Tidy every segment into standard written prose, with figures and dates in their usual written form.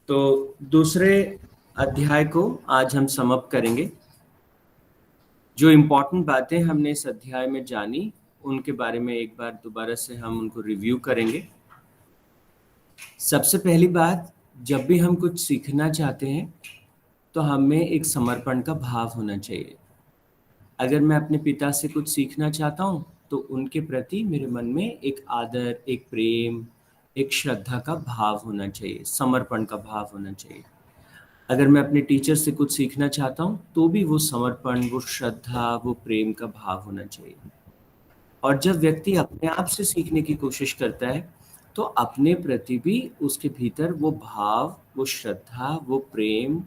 तो दूसरे अध्याय को आज हम समाप्त करेंगे। जो इम्पोर्टेंट बातें हमने इस अध्याय में जानी उनके बारे में एक बार दोबारा से हम उनको रिव्यू करेंगे। सबसे पहली बात, जब भी हम कुछ सीखना चाहते हैं तो हमें एक समर्पण का भाव होना चाहिए। अगर मैं अपने पिता से कुछ सीखना चाहता हूँ तो उनके प्रति मेरे मन में एक आदर, एक प्रेम, एक श्रद्धा का भाव होना चाहिए, समर्पण का भाव होना चाहिए। अगर मैं अपने टीचर से कुछ सीखना चाहता हूँ तो भी वो समर्पण, वो श्रद्धा, वो प्रेम का भाव होना चाहिए। और जब व्यक्ति अपने आप से सीखने की कोशिश करता है तो अपने प्रति भी उसके भीतर वो भाव, वो श्रद्धा, वो प्रेम,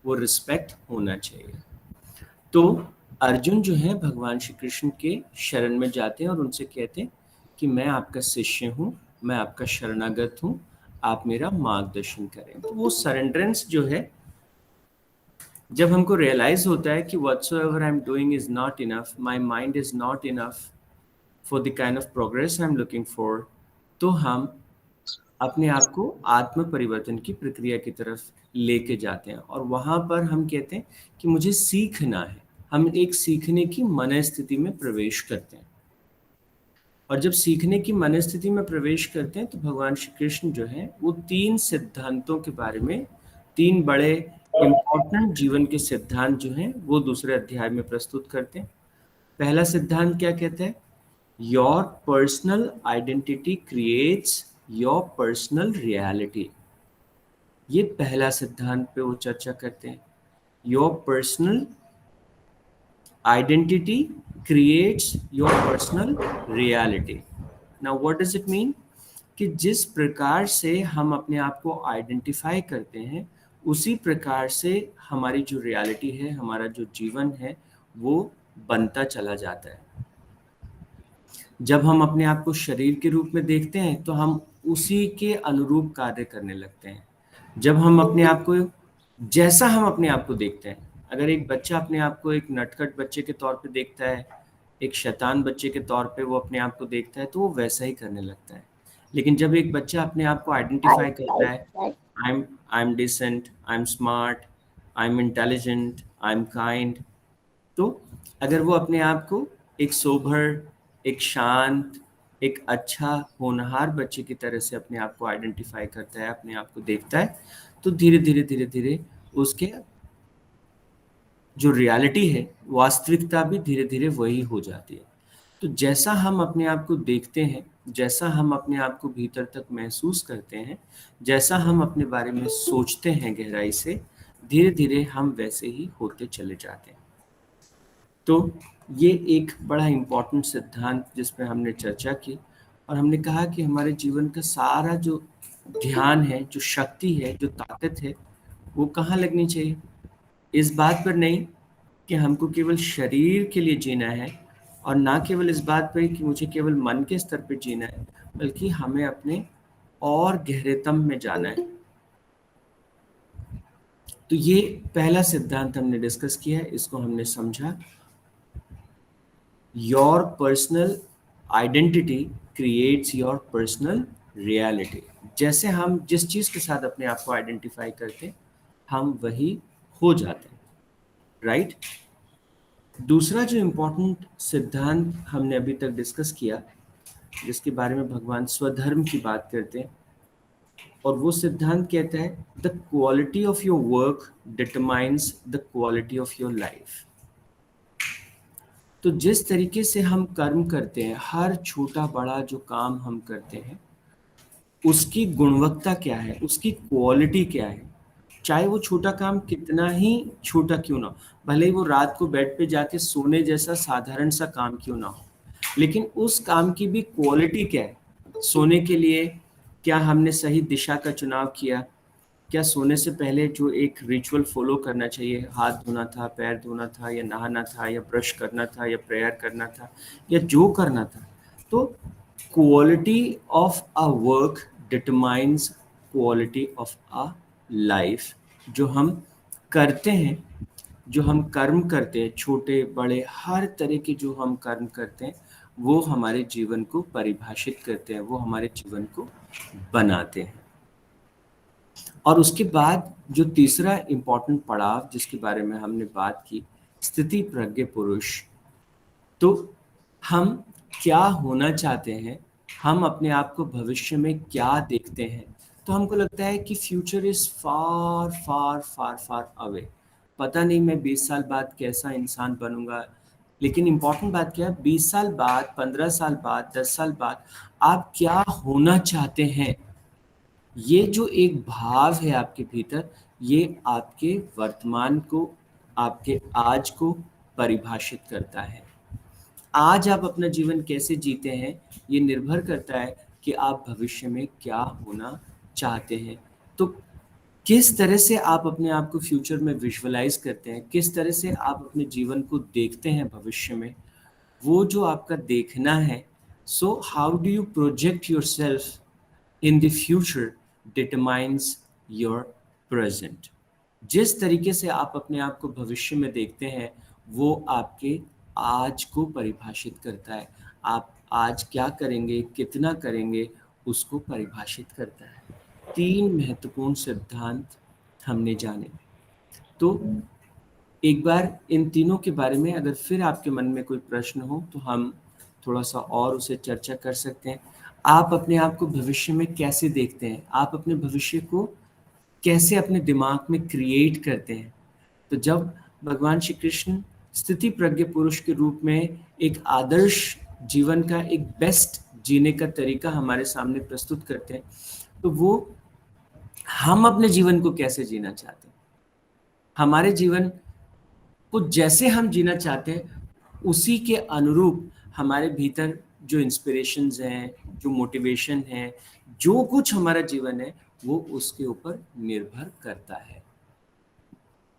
वो रिस्पेक्ट होना चाहिए। तो अर्जुन जो है भगवान श्री कृष्ण के शरण में जाते हैं और उनसे कहते हैं कि मैं आपका शिष्य हूँ, मैं आपका शरणागत हूँ, आप मेरा मार्गदर्शन करें। तो वो सरेंडरेंस जो है, जब हमको रियलाइज होता है कि whatsoever I'm doing is not enough, my mind is not enough for the kind of progress I'm looking for, तो हम अपने आप को आत्म परिवर्तन की प्रक्रिया की तरफ लेके जाते हैं और वहां पर हम कहते हैं कि मुझे सीखना है। हम एक सीखने की मनस्थिति में प्रवेश करते हैं और जब सीखने की मनस्थिति में प्रवेश करते हैं तो भगवान श्री कृष्ण जो है वो 3 सिद्धांतों के बारे में, 3 बड़े इम्पोर्टेंट जीवन के सिद्धांत जो हैं वो दूसरे अध्याय में प्रस्तुत करते हैं। पहला सिद्धांत क्या कहता है? Your personal identity creates your personal reality. ये पहला सिद्धांत पे वो चर्चा करते हैं। Your personal identity creates your personal reality. Now what does it mean? कि जिस प्रकार से हम अपने आप को आइडेंटिफाई करते हैं उसी प्रकार से हमारी जो रियलिटी है, हमारा जो जीवन है, वो बनता चला जाता है। जब हम अपने आप को शरीर के रूप में देखते हैं तो हम उसी के अनुरूप कार्य करने लगते हैं। जब हम अपने आप को, जैसा हम अपने आप को देखते हैं, अगर एक बच्चा अपने आप को एक नटखट बच्चे के तौर पे देखता है, एक शैतान बच्चे के तौर पे वो अपने आप को देखता है तो वो वैसा ही करने लगता है। लेकिन जब एक बच्चा अपने आप को आइडेंटिफाई करता है, I am decent, I am smart, I am intelligent, I am kind, तो अगर वो अपने आप को एक सोबर, एक शांत, एक अच्छा होनहार बच्चे की तरह से अपने आप को आइडेंटिफाई करता है, अपने आप को देखता है, तो धीरे धीरे धीरे धीरे उसके जो रियलिटी है, वास्तविकता भी धीरे धीरे वही हो जाती है। तो जैसा हम अपने आप को देखते हैं, जैसा हम अपने आप को भीतर तक महसूस करते हैं, जैसा हम अपने बारे में सोचते हैं गहराई से, धीरे धीरे हम वैसे ही होते चले जाते हैं। तो ये एक बड़ा इम्पोर्टेंट सिद्धांत जिस पे हमने चर्चा की और हमने कहा कि हमारे जीवन का सारा जो ध्यान है, जो शक्ति है, जो ताकत है, वो कहाँ लगनी चाहिए? इस बात पर नहीं कि हमको केवल शरीर के लिए जीना है और ना केवल इस बात पर कि मुझे केवल मन के स्तर पर जीना है, बल्कि हमें अपने और गहरेतम में जाना है। तो ये पहला सिद्धांत हमने डिस्कस किया है, इसको हमने समझा। Your personal identity creates your personal reality। जैसे हम जिस चीज के साथ अपने आप को आइडेंटिफाई करते हैं हम वही हो जाते हैं, राइट? दूसरा जो इम्पोर्टेंट सिद्धांत हमने अभी तक डिस्कस किया, जिसके बारे में भगवान स्वधर्म की बात करते हैं, और वो सिद्धांत कहता है the quality of your work determines the quality of your life. तो जिस तरीके से हम कर्म करते हैं, हर छोटा बड़ा जो काम हम करते हैं, उसकी गुणवत्ता क्या है, उसकी क्वालिटी क्या है, चाहे वो छोटा काम कितना ही छोटा क्यों ना हो, भले ही वो रात को बेड पे जाके सोने जैसा साधारण सा काम क्यों ना हो, लेकिन उस काम की भी क्वालिटी क्या है। सोने के लिए क्या हमने सही दिशा का चुनाव किया? क्या सोने से पहले जो एक रिचुअल फॉलो करना चाहिए, हाथ धोना था, पैर धोना था, या नहाना था, या ब्रश करना था, या प्रेयर करना था, या जो करना था, तो quality of a work determines quality of a life. जो हम करते हैं, जो हम कर्म करते हैं, छोटे बड़े हर तरह के जो हम कर्म करते हैं, वो हमारे जीवन को परिभाषित करते हैं, वो हमारे जीवन को बनाते हैं। और उसके बाद जो तीसरा इम्पॉर्टेंट पड़ाव जिसके बारे में हमने बात की, स्थिति प्रज्ञ पुरुष। तो हम क्या होना चाहते हैं, हम अपने आप को भविष्य में क्या देखते हैं। तो हमको लगता है कि future is far far far far away, पता नहीं मैं 20 साल बाद कैसा इंसान बनूंगा। लेकिन इम्पॉर्टेंट बात क्या है, 20 साल बाद, 15 साल बाद, 10 साल बाद आप क्या होना चाहते हैं, ये जो एक भाव है आपके भीतर, ये आपके वर्तमान को, आपके आज को परिभाषित करता है। आज आप अपना जीवन कैसे जीते हैं, ये निर्भर करता है कि आप भविष्य में क्या होना चाहते हैं। तो किस तरह से आप अपने आप को फ्यूचर में विजुअलाइज करते हैं, किस तरह से आप अपने जीवन को देखते हैं भविष्य में, वो जो आपका देखना है। So how do you project your self in the future determines your present। जिस तरीके से आप अपने आप को भविष्य में देखते हैं वो आपके आज को परिभाषित करता है। आप आज क्या करेंगे, कितना करेंगे, उसको परिभाषित करता है। 3 महत्वपूर्ण सिद्धांत हमने जाने। तो एक बार इन तीनों के बारे में अगर फिर आपके मन में कोई प्रश्न हो तो हम थोड़ा सा और उसे चर्चा कर सकते हैं। आप अपने आप को भविष्य में कैसे देखते हैं, आप अपने भविष्य को कैसे अपने दिमाग में क्रिएट करते हैं। तो जब भगवान श्री कृष्ण स्थिति प्रज्ञ पुरुष के रूप में एक आदर्श जीवन का, एक बेस्ट जीने का तरीका हमारे सामने प्रस्तुत करते हैं, तो वो हम अपने जीवन को कैसे जीना चाहते हैं, हमारे जीवन को जैसे हम जीना चाहते हैं उसी के अनुरूप हमारे भीतर जो इंस्पिरेशंस हैं, जो मोटिवेशन है, जो कुछ हमारा जीवन है, वो उसके ऊपर निर्भर करता है।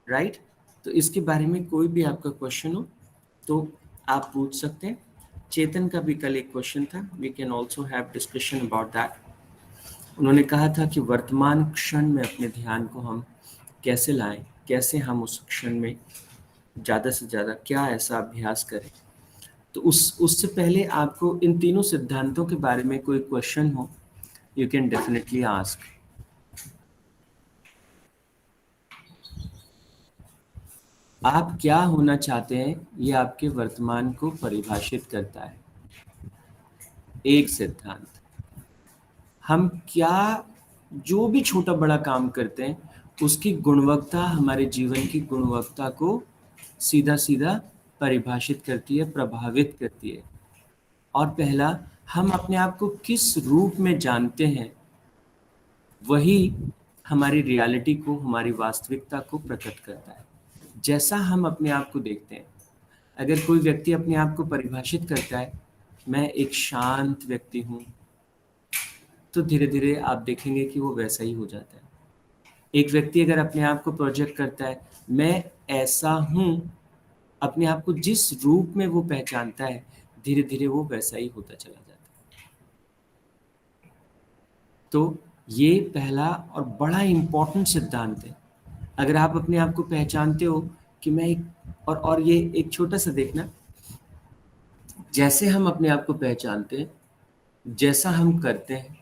राइट? तो इसके बारे में कोई भी आपका क्वेश्चन हो तो आप पूछ सकते हैं। चेतन का भी कल एक क्वेश्चन था, we can also have discussion about that. उन्होंने कहा था कि वर्तमान क्षण में अपने ध्यान को हम कैसे लाएं, कैसे हम उस क्षण में ज़्यादा से ज़्यादा क्या ऐसा अभ्यास करें। तो उससे पहले आपको इन तीनों सिद्धांतों के बारे में कोई क्वेश्चन हो, यू कैन डेफिनेटली आस्क। आप क्या होना चाहते हैं, ये आपके वर्तमान को परिभाषित करता है। एक सिद्धांत, हम क्या, जो भी छोटा बड़ा काम करते हैं उसकी गुणवत्ता हमारे जीवन की गुणवत्ता को सीधा सीधा परिभाषित करती है, प्रभावित करती है। और पहला, हम अपने आप को किस रूप में जानते हैं, वही हमारी रियलिटी को, हमारी वास्तविकता को प्रकट करता है। जैसा हम अपने आप को देखते हैं, अगर कोई व्यक्ति अपने आप को परिभाषित करता है मैं एक शांत व्यक्ति हूँ, तो धीरे धीरे आप देखेंगे कि वो वैसा ही हो जाता है। एक व्यक्ति अगर अपने आप को प्रोजेक्ट करता है मैं ऐसा हूँ, अपने आप को जिस रूप में वो पहचानता है, धीरे धीरे वो वैसा ही होता चला जाता है। तो ये पहला और बड़ा इम्पोर्टेंट सिद्धांत है। अगर आप अपने आप को पहचानते हो कि मैं एक, और ये एक छोटा सा देखना, जैसे हम अपने आप को पहचानते हैं, जैसा हम करते हैं,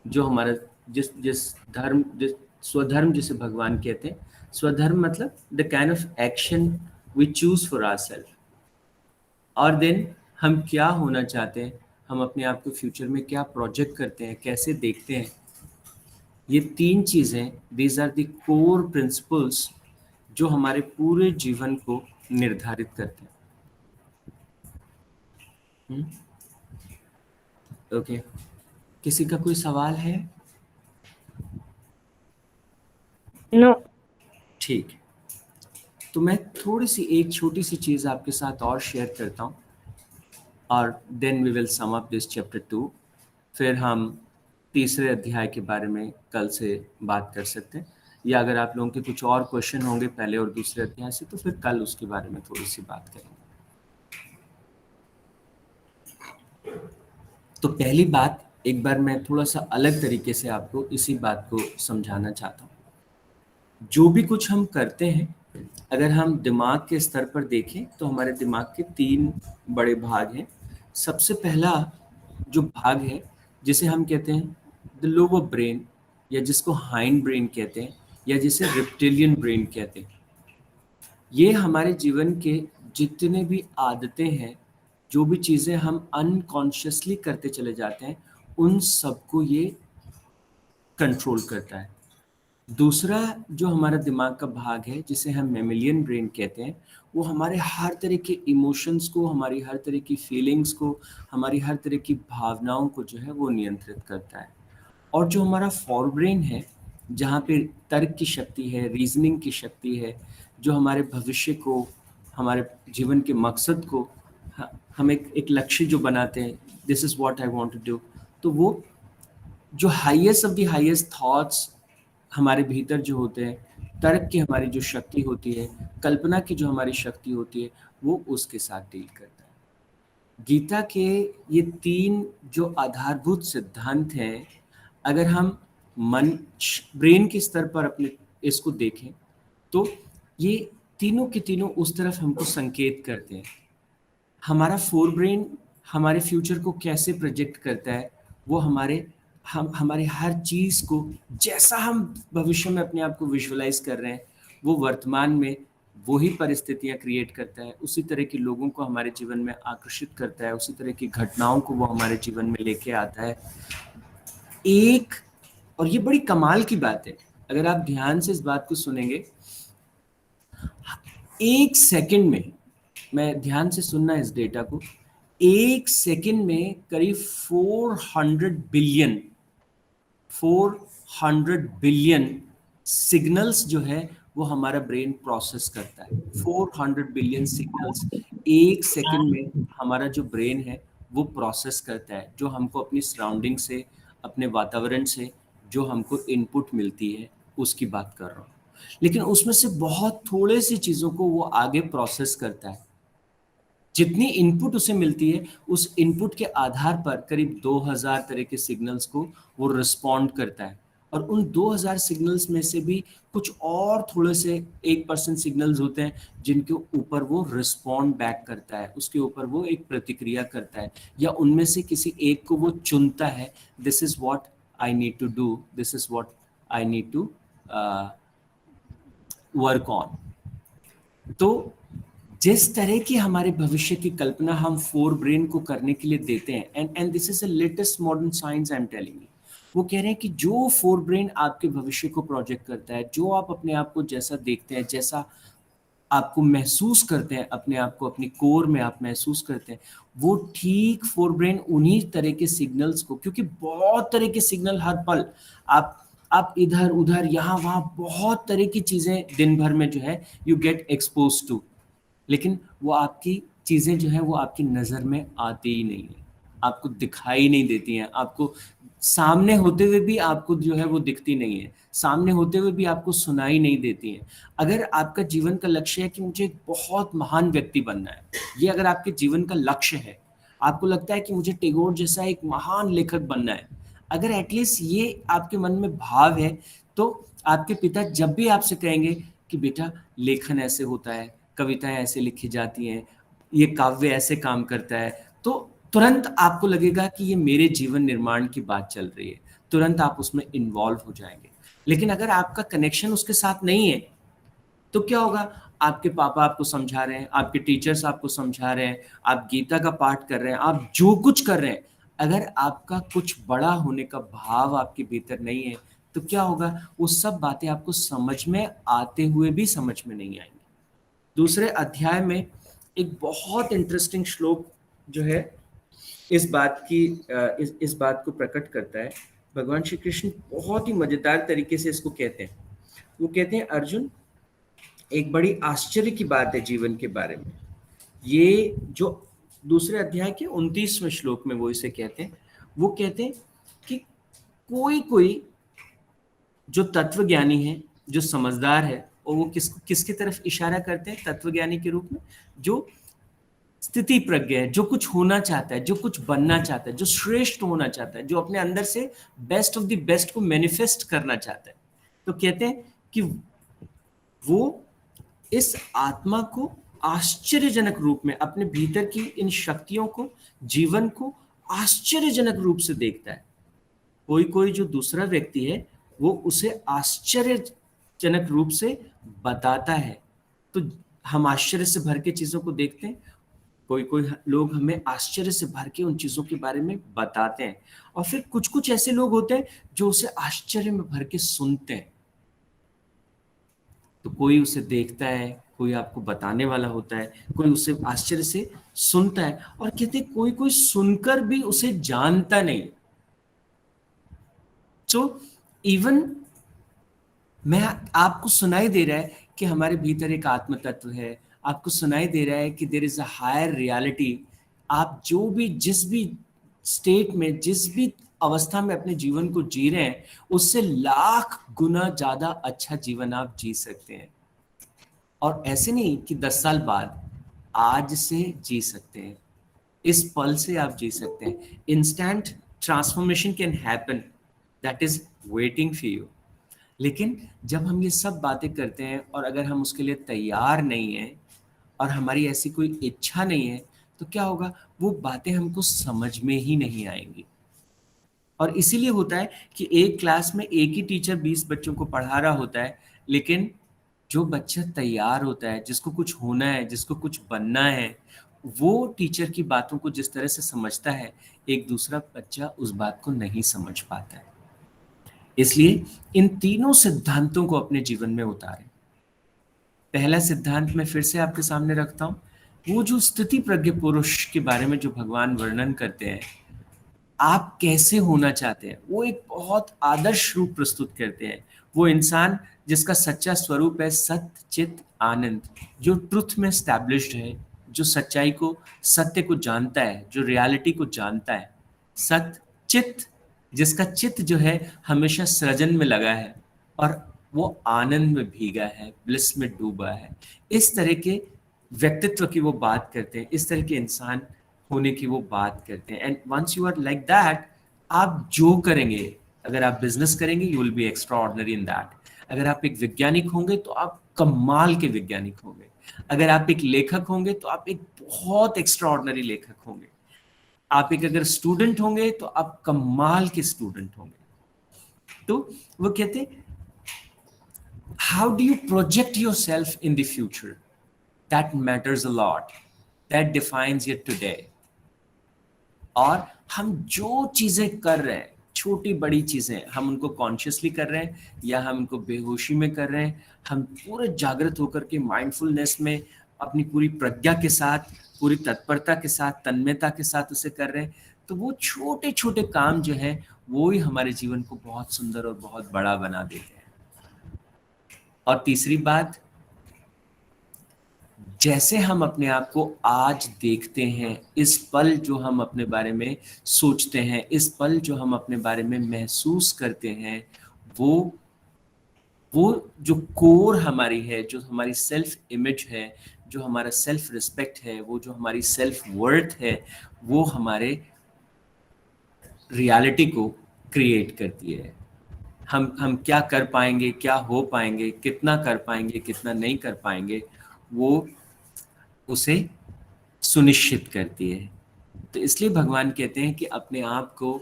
जो हमारा जिस जिस धर्म, जिस स्वधर्म जिसे भगवान कहते हैं, स्वधर्म मतलब the kind of action we choose for ourself. और देन हम क्या होना चाहते हैं, हम अपने आप को फ्यूचर में क्या प्रोजेक्ट करते हैं, कैसे देखते हैं। ये 3 चीज़ें, these are the core principles जो हमारे पूरे जीवन को निर्धारित करते हैं। ओके, किसी का कोई सवाल है? नो। ठीक है, तो मैं थोड़ी सी एक छोटी सी चीज़ आपके साथ और शेयर करता हूँ और then we will sum up this chapter 2। फिर हम तीसरे अध्याय के बारे में कल से बात कर सकते हैं, या अगर आप लोगों के कुछ और क्वेश्चन होंगे पहले और दूसरे अध्याय से तो फिर कल उसके बारे में थोड़ी सी बात करेंगे। तो पहली बात, एक बार मैं थोड़ा सा अलग तरीके से आपको इसी बात को समझाना चाहता हूँ। जो भी कुछ हम करते हैं, अगर हम दिमाग के स्तर पर देखें तो हमारे दिमाग के 3 बड़े भाग हैं। सबसे पहला जो भाग है जिसे हम कहते हैं द लोअर ब्रेन, या जिसको हाइंड ब्रेन कहते हैं, या जिसे रिप्टिलियन ब्रेन कहते हैं, ये हमारे जीवन के जितने भी आदतें हैं, जो भी चीज़ें हम अनकॉन्शियसली करते चले जाते हैं, उन सबको ये कंट्रोल करता है। दूसरा जो हमारा दिमाग का भाग है, जिसे हम मेमिलियन ब्रेन कहते हैं, वो हमारे हर तरह के इमोशंस को, हमारी हर तरह की फीलिंग्स को, हमारी हर तरह की भावनाओं को जो है वो नियंत्रित करता है। और जो हमारा फोर ब्रेन है, जहाँ पे तर्क की शक्ति है, रीजनिंग की शक्ति है, जो हमारे भविष्य को, हमारे जीवन के मकसद को, हम एक लक्ष्य जो बनाते हैं, this is what I want to do, तो वो जो highest of the highest thoughts हमारे भीतर जो होते हैं, तर्क की हमारी जो शक्ति होती है, कल्पना की जो हमारी शक्ति होती है, वो उसके साथ डील करता है। गीता के ये 3 जो आधारभूत सिद्धांत हैं, अगर हम मन ब्रेन के स्तर पर अपने इसको देखें, तो ये तीनों के तीनों उस तरफ हमको संकेत करते हैं। हमारा फोर ब्रेन हमारे फ्यूचर को कैसे प्रोजेक्ट करता है, वो हमारे हर चीज़ को, जैसा हम भविष्य में अपने आप को विजुअलाइज कर रहे हैं, वो वर्तमान में वही परिस्थितियां क्रिएट करता है, उसी तरह के लोगों को हमारे जीवन में आकर्षित करता है, उसी तरह की घटनाओं को वो हमारे जीवन में लेके आता है। एक, और ये बड़ी कमाल की बात है, अगर आप ध्यान से इस बात को सुनेंगे, एक सेकंड में, मैं ध्यान से सुनना इस डेटा को, एक सेकंड में करीब 400 बिलियन सिग्नल्स जो है वो हमारा ब्रेन प्रोसेस करता है। 400 बिलियन सिग्नल्स एक सेकंड में हमारा जो ब्रेन है वो प्रोसेस करता है, जो हमको अपनी सराउंडिंग से, अपने वातावरण से जो हमको इनपुट मिलती है उसकी बात कर रहा हूँ। लेकिन उसमें से बहुत थोड़े सी चीज़ों को वो आगे प्रोसेस करता है। जितनी इनपुट उसे मिलती है, उस इनपुट के आधार पर करीब 2000 तरह के सिग्नल्स को वो रिस्पॉन्ड करता है। और उन 2000 सिग्नल्स में से भी कुछ और थोड़े से 1% सिग्नल्स होते हैं जिनके ऊपर वो रिस्पॉन्ड बैक करता है, उसके ऊपर वो एक प्रतिक्रिया करता है, या उनमें से किसी एक को वो चुनता है, this is what I need to do, this is what I need to work on. तो जिस तरह की हमारे भविष्य की कल्पना हम फोर ब्रेन को करने के लिए देते हैं, and this is the latest modern science I am telling you, वो कह रहे हैं कि जो फोर ब्रेन आपके भविष्य को प्रोजेक्ट करता है, जो आप अपने आप को जैसा देखते हैं, जैसा आपको महसूस करते हैं, अपने आप को अपनी कोर में आप महसूस करते हैं, वो ठीक फोर ब्रेन उन्हीं तरह के सिग्नल्स को, क्योंकि बहुत तरह के सिग्नल हर पल, आप इधर उधर यहाँ वहाँ बहुत तरह की चीजें दिन भर में जो है यू गेट एक्सपोज टू, लेकिन वो आपकी चीज़ें जो है वो आपकी नज़र में आती ही नहीं है, आपको दिखाई नहीं देती हैं, आपको सामने होते हुए भी आपको जो है वो दिखती नहीं है, सामने होते हुए भी आपको सुनाई नहीं देती हैं। अगर आपका जीवन का लक्ष्य है कि मुझे एक बहुत महान व्यक्ति बनना है, ये अगर आपके जीवन का लक्ष्य है, आपको लगता है कि मुझे टैगोर जैसा एक महान लेखक बनना है, अगर एटलीस्ट ये आपके मन में भाव है, तो आपके पिता जब भी आपसे कहेंगे कि बेटा लेखन ऐसे होता है, कविताएं ऐसे लिखी जाती हैं, ये काव्य ऐसे काम करता है, तो तुरंत आपको लगेगा कि ये मेरे जीवन निर्माण की बात चल रही है, तुरंत आप उसमें इन्वॉल्व हो जाएंगे। लेकिन अगर आपका कनेक्शन उसके साथ नहीं है, तो क्या होगा, आपके पापा आपको समझा रहे हैं, आपके टीचर्स आपको समझा रहे हैं, आप गीता का पाठ कर रहे हैं, आप जो कुछ कर रहे हैं, अगर आपका कुछ बड़ा होने का भाव आपके भीतर नहीं है, तो क्या होगा, वो सब बातें आपको समझ में आते हुए भी समझ में नहीं आएंगी। दूसरे अध्याय में एक बहुत इंटरेस्टिंग श्लोक जो है इस बात की इस बात को प्रकट करता है। भगवान श्री कृष्ण बहुत ही मजेदार तरीके से इसको कहते हैं। वो कहते हैं, अर्जुन, एक बड़ी आश्चर्य की बात है जीवन के बारे में। ये जो दूसरे अध्याय के 29वें श्लोक में वो इसे कहते हैं। वो कहते हैं कि कोई कोई जो तत्वज्ञानी है, जो समझदार है, और वो किसकी तरफ इशारा करते हैं तत्वज्ञानी के रूप में, जो स्थिति प्रज्ञ है, जो कुछ होना चाहता है, जो कुछ बनना चाहता है, जो श्रेष्ठ होना चाहता है, जो अपने अंदर से बेस्ट ऑफ द बेस्ट को मैनिफेस्ट करना चाहता है। तो कहते हैं कि वो इस आत्मा को आश्चर्यजनक रूप में, अपने भीतर की इन शक्तियों को, जीवन को आश्चर्यजनक रूप से देखता है। कोई कोई जो दूसरा व्यक्ति है, वो उसे आश्चर्यजनक रूप से बताता है। तो हम आश्चर्य से भर के चीजों को देखते हैं, कोई कोई लोग हमें आश्चर्य से भर के उन चीजों के बारे में बताते हैं, और फिर कुछ कुछ ऐसे लोग होते हैं जो उसे आश्चर्य में भर के सुनते हैं। तो कोई उसे देखता है, कोई आपको बताने वाला होता है, कोई उसे आश्चर्य से सुनता है, और कहते हैं कोई कोई सुनकर भी उसे जानता नहीं। सो इवन मैं आपको सुनाई दे रहा है कि हमारे भीतर एक आत्म तत्व है, आपको सुनाई दे रहा है कि there is a higher reality. आप जो भी जिस भी स्टेट में, जिस भी अवस्था में अपने जीवन को जी रहे हैं, उससे लाख गुना ज्यादा अच्छा जीवन आप जी सकते हैं। और ऐसे नहीं कि 10 साल बाद, आज से जी सकते हैं, इस पल से आप जी सकते हैं। Instant transformation can happen, that is waiting for you. लेकिन जब हम ये सब बातें करते हैं और अगर हम उसके लिए तैयार नहीं हैं और हमारी ऐसी कोई इच्छा नहीं है, तो क्या होगा, वो बातें हमको समझ में ही नहीं आएंगी। और इसीलिए होता है कि एक क्लास में एक ही टीचर 20 बच्चों को पढ़ा रहा होता है, लेकिन जो बच्चा तैयार होता है, जिसको कुछ होना है, जिसको कुछ बनना है, वो टीचर की बातों को जिस तरह से समझता है, एक दूसरा बच्चा उस बात को नहीं समझ पाता है। इसलिए इन तीनों सिद्धांतों को अपने जीवन में उतारें। पहला सिद्धांत मैं फिर से आपके सामने रखता हूं, वो जो स्थिति प्रज्ञ पुरुष के बारे में जो भगवान वर्णन करते हैं, आप कैसे होना चाहते हैं, वो एक बहुत आदर्श रूप प्रस्तुत करते हैं। वो इंसान जिसका सच्चा स्वरूप है सत्य चित आनंद, जो ट्रुथ में स्टैब्लिश्ड है, जो सच्चाई को, सत्य को जानता है, जो रियलिटी को जानता है। सत्य चित, जिसका चित्त जो है हमेशा सृजन में लगा है और वो आनंद में भीगा है, ब्लिस में डूबा है। इस तरह के व्यक्तित्व की वो बात करते हैं, इस तरह के इंसान होने की वो बात करते हैं। And once you are like that, आप जो करेंगे, अगर आप बिजनेस करेंगे, you will be extraordinary in that. अगर आप एक वैज्ञानिक होंगे तो आप कमाल के वैज्ञानिक होंगे। अगर आप एक लेखक होंगे तो आप एक बहुत एक्स्ट्रा ऑर्डिनरी लेखक होंगे। आप एक अगर स्टूडेंट होंगे तो आप कमाल के स्टूडेंट होंगे। तो वो कहते हैं, how do you project your self in the future, that matters a lot, that defines your today. और हम जो चीजें कर रहे हैं, छोटी बड़ी चीजें, हम उनको कॉन्शियसली कर रहे हैं या हम उनको बेहोशी में कर रहे हैं, हम पूरे जागृत होकर के माइंडफुलनेस में अपनी पूरी प्रज्ञा के साथ, पूरी तत्परता के साथ, तन्मयता के साथ उसे कर रहे हैं, तो वो छोटे छोटे काम जो है वो ही हमारे जीवन को बहुत सुंदर और बहुत बड़ा बना देते हैं। और तीसरी बात, जैसे हम अपने आप को आज देखते हैं, इस पल जो हम अपने बारे में सोचते हैं, इस पल जो हम अपने बारे में महसूस करते हैं, वो वो जो कोर हमारी है, जो हमारी सेल्फ इमेज है, जो हमारा सेल्फ रिस्पेक्ट है, वो जो हमारी सेल्फ वर्थ है, वो हमारे रियलिटी को क्रिएट करती है। हम क्या कर पाएंगे, क्या हो पाएंगे, कितना कर पाएंगे, कितना नहीं कर पाएंगे, वो उसे सुनिश्चित करती है। तो इसलिए भगवान कहते हैं कि अपने आप को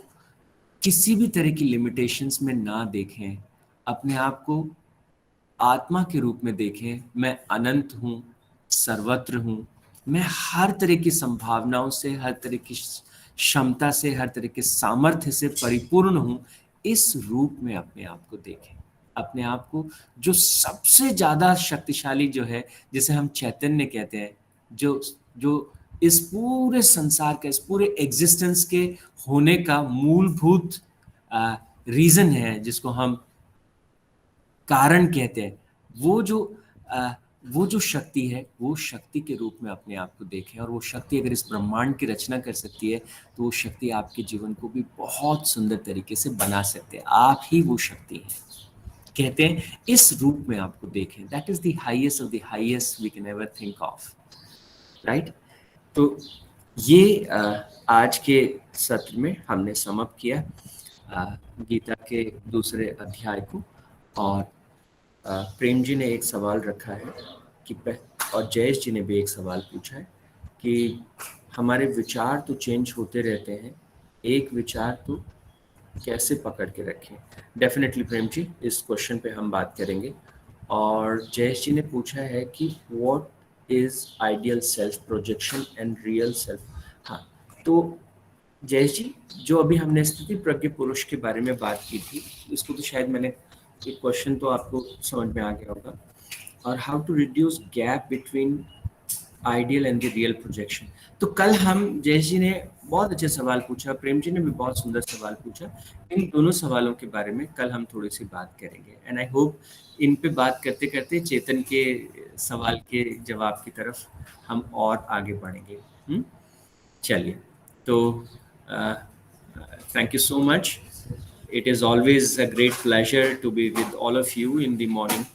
किसी भी तरह की लिमिटेशंस में ना देखें, अपने आप को आत्मा के रूप में देखें। मैं अनंत हूँ, सर्वत्र हूँ, मैं हर तरह की संभावनाओं से, हर तरह की क्षमता से, हर तरह के सामर्थ्य से परिपूर्ण हूँ। इस रूप में अपने आप को देखें, अपने आप को जो सबसे ज्यादा शक्तिशाली जो है, जिसे हम चैतन्य कहते हैं, जो जो इस पूरे संसार का, इस पूरे एग्जिस्टेंस के होने का मूलभूत रीजन है, जिसको हम कारण कहते हैं, वो जो अ, वो जो शक्ति है, वो शक्ति के रूप में अपने आप को देखें। और वो शक्ति अगर इस ब्रह्मांड की रचना कर सकती है, तो वो शक्ति आपके जीवन को भी बहुत सुंदर तरीके से बना सकते हैं। आप ही वो शक्ति हैं। कहते हैं इस रूप में आपको देखें, that is the highest of the highest we can ever think of, right. तो ये आज के सत्र में हमने समाप्त किया गीता के दूसरे अध्याय को। और प्रेम जी ने एक सवाल रखा है कि और जयेश जी ने भी एक सवाल पूछा है कि हमारे विचार तो चेंज होते रहते हैं, एक विचार तो कैसे पकड़ के रखें? डेफिनेटली प्रेम जी, इस क्वेश्चन पे हम बात करेंगे। और जयेश जी ने पूछा है कि what is ideal self projection and real self. हाँ, तो जयेश जी, जो अभी हमने स्थिति प्रज्ञ पुरुष के बारे में बात की थी, इसको तो शायद मैंने, एक क्वेश्चन तो आपको समझ में आ गया होगा। और how to reduce gap between ideal and the real projection. तो कल हम, जयेश जी ने बहुत अच्छे सवाल पूछा, प्रेम जी ने भी बहुत सुंदर सवाल पूछा। इन दोनों सवालों के बारे में कल हम थोड़ी सी बात करेंगे, एंड आई होप इन पे बात करते करते चेतन के सवाल के जवाब की तरफ हम और आगे बढ़ेंगे। चलिए, तो thank you so much. It is always a great pleasure to be with all of you in the morning